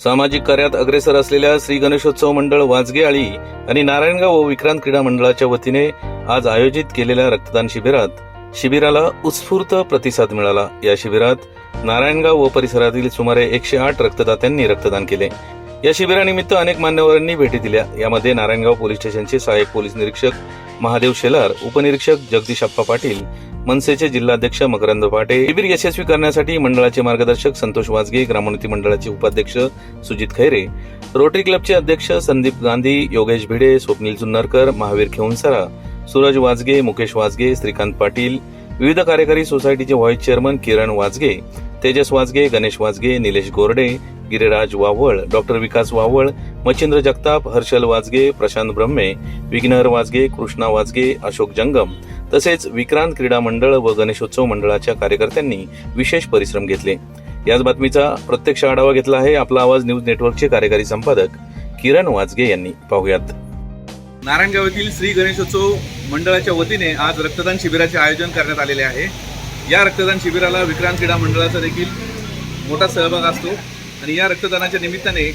सामाजिक कार्यात अग्रेसर असलेल्या श्री गणेशोत्सव मंडळ वाजगे आळी आणि नारायणगाव व विक्रांत क्रीडा मंडळाच्या वतीने आज आयोजित केलेल्या रक्तदान शिबिराला उत्स्फूर्त प्रतिसाद मिळाला। या शिबिरात नारायणगाव व परिसरातील सुमारे 108 रक्तदात्यांनी रक्तदान केले। या शिबिरानिमित्त अनेक मान्यवरांनी भेटी दिल्या। यामध्ये नारायणगाव पोलीस स्टेशनचे सहाय्यक पोलीस निरीक्षक महादेव शेलार, उपनिरीक्षक जगदीश अप्पा पाटील, मनसेचे जिल्हाध्यक्ष मकरंद पाटे, शिबिर यशस्वी करण्यासाठी मंडळाचे मार्गदर्शक संतोष वाजगे, ग्रामोन्नती मंडळाचे उपाध्यक्ष सुजित खैरे, रोटरी क्लबचे अध्यक्ष संदीप गांधी, योगेश भिडे, स्वप्नील जुन्नरकर, महावीर खेऊनसरा, सूरज वाजगे, मुकेश वाजगे, श्रीकांत पाटील, विविध कार्यकारी सोसायटीचे व्हाईस चेअरमन किरण वाजगे, तेजस वाजगे, गणेश वाजगे, निलेश गोरडे, गिरिराज वावळ, डॉक्टर विकास वावळ, मच्छिंद्र जगताप, हर्षल वाजगे, प्रशांत ब्रह्मे, विघ्नहर वाजगे, कृष्णा वाजगे, अशोक जंगम तसेच विक्रांत क्रीडा मंडळ व गणेशोत्सव मंडळाच्या कार्यकर्त्यांनी विशेष परिश्रम घेतले। याच बातमीचा प्रत्यक्ष आढावा घेतला आहे आपला आवाज न्यूज नेटवर्कचे कार्यकारी संपादक किरण वाजगे यांनी। पाहुयात। नारायणगाव येथील श्री गणेशोत्सव मंडळाच्या वतीने आज रक्तदान शिबिराचे आयोजन करण्यात आलेले आहे। या रक्तदान शिबिराला विक्रांत क्रीडा मंडळाचा देखील मोठा सहभाग असतो आणि या रक्तदानाच्या निमित्ताने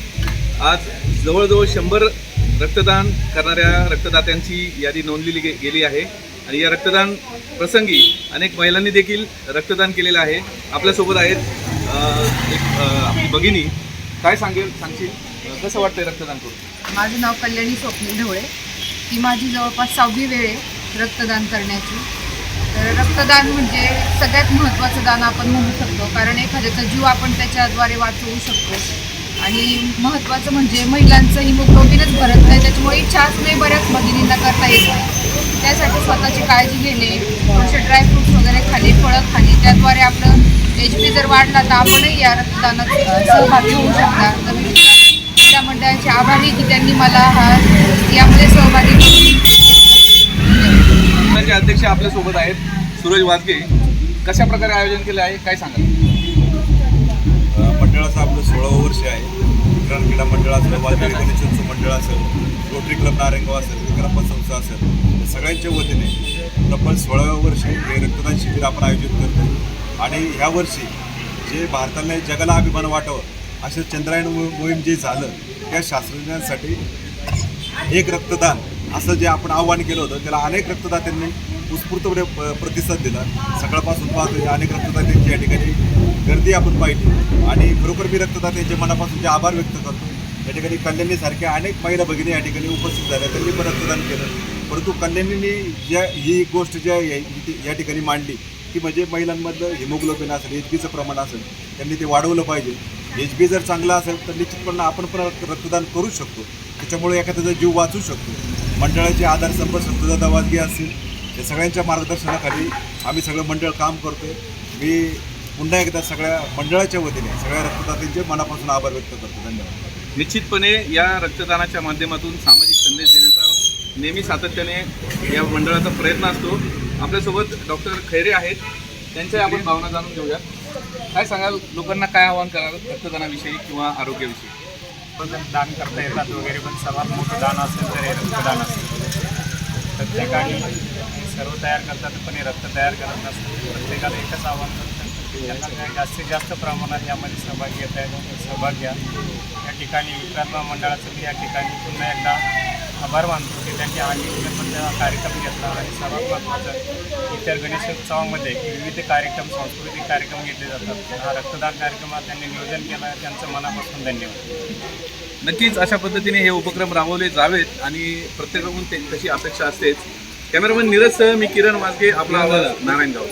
आज जवळजवळ 100 रक्तदान करणाऱ्या रक्तदात्यांची यादी नोंदवली गेली आहे आणि या रक्तदान प्रसंगी अनेक महिलांनी देखील रक्तदान केलेलं आहे। आपल्यासोबत आहेत आपली भगिनी, काय सांगशील कसं वाटतंय रक्तदान करून? माझं नाव कल्याणी स्वप्नील ढवळे। ही माझी जवळपास 6वी वेळ आहे रक्तदान करण्याची। तर रक्तदान म्हणजे सगळ्यात महत्त्वाचं दान आपण म्हणू शकतो, कारण एखाद्याचा जीव आपण त्याच्याद्वारे वाचवू शकतो। आणि महत्त्वाचं म्हणजे महिलांचं हिमोग्लोबिनच भरत नाही, त्याच्यामुळे इच्छा असणे बऱ्याच भगिनींना करता येत नाही। त्यासाठी स्वतःची काळजी घेणे, थोडेसे ड्रायफ्रूट्स वगैरे खाणे, फळं खाणे, त्याद्वारे आपलं HP जर वाढला तर आपणही या रक्तदानात सहभागी होऊ शकता। तर मी क्रीडा मंडळाचे आभारी की त्यांनी मला यामध्ये सहभागी केले। अध्यक्ष आपल्यासोबत आहेत सूरज वाजगे, कशा प्रकारे आयोजन केलं आहे काय सांगाल? मंडळाचं आपलं 16वं वर्ष आहे। विक्रांत क्रीडा मंडळ असेल, वाजगे गणेशोत्सव मंडळ असेल, रोटरी क्लब नारायणगाव असेल, विक्रम संस्था असेल, या सगळ्यांच्या वतीने तब्बल 16व्या वर्षी हे रक्तदान शिबिर आपण आयोजित करतो। आणि ह्या वर्षी जे भारताला जगाला अभिमान वाटावं असं चंद्रायन मोहीम जे झालं त्या शास्त्रज्ञांसाठी एक रक्तदान असं जे आपण आव्हान केलं होतं त्याला अनेक रक्तदात्यांनी उत्स्फूर्तपणे प्रतिसाद दिला। सकाळपासून पाहतो अनेक रक्तदात्यांची या ठिकाणी गर्दी आपण पाहिली आणि खरोखर मी रक्तदात्यांच्या मनापासून जे आभार व्यक्त करतो। या ठिकाणी कल्याणीसारख्या अनेक महिला भगिनी या ठिकाणी उपस्थित झाल्या, त्यांनी पण रक्तदान केलं। परंतु कल्याणींनी ही गोष्ट ज्या या ठिकाणी मांडली की म्हणजे महिलांमधलं हिमोग्लोबिन असेल, HBचं प्रमाण असेल, त्यांनी ते वाढवलं पाहिजे। HB जर चांगला असेल तर निश्चितपणे आपण पण रक्तदान करू शकतो, त्याच्यामुळे एखाद्याचा जीव वाचू शकतो। मंडळाचे आधारस्तंभ संतदादा वाजगे असतील, या सगळ्यांच्या मार्गदर्शनाखाली आम्ही सगळं मंडळ काम करतोय। मी पुन्हा एकदा सगळ्या मंडळाच्या वतीने सगळ्या रक्तदात्यांचे मनापासून आभार व्यक्त करतो। धन्यवाद। निश्चितपणे या रक्तदानाच्या माध्यमातून सामाजिक संदेश देण्याचा नेहमी सातत्याने या मंडळाचा प्रयत्न असतो। आपल्यासोबत डॉक्टर खैरे आहेत, त्यांच्या आपण भावना जाणून घेऊया। काय सांगाल, लोकांना काय आवाहन कराल रक्तदानाविषयी किंवा आरोग्याविषयी? पण दान करता येतात वगैरे, पण सर्वात मोठं दान असेल तर हे रक्तदान असेल। प्रत्येकाने सर्व तयार करतात पण हे रक्त तयार करत नसतं। प्रत्येकाला एकच आव्हान करतं की त्यांना जास्तीत जास्त प्रमाणात यामध्ये सहभागी घेता येतो, सहभाग घ्या। या ठिकाणी विक्रांत मंडळाचं मी या ठिकाणी पुन्हा एकदा आभार मानतो की त्यांनी पण कार्यक्रम घेतला। आणि सर्वात महत्त्वाचं इतर गणेशोत्सवामध्ये विविध कार्यक्रम, सांस्कृतिक कार्यक्रम घेतले जातात। हा रक्तदान कार्यक्रमात त्यांनी नियोजन केलं आहे, त्यांचं मनापासून धन्यवाद। नक्कीच अशा पद्धतीने हे उपक्रम राबवले जावेत आणि प्रत्येकाकडून तशी अपेक्षा असतेच। कॅमेरामन नीरज सह मी किरण वाजगे, आपला आवाज नारायणगाव।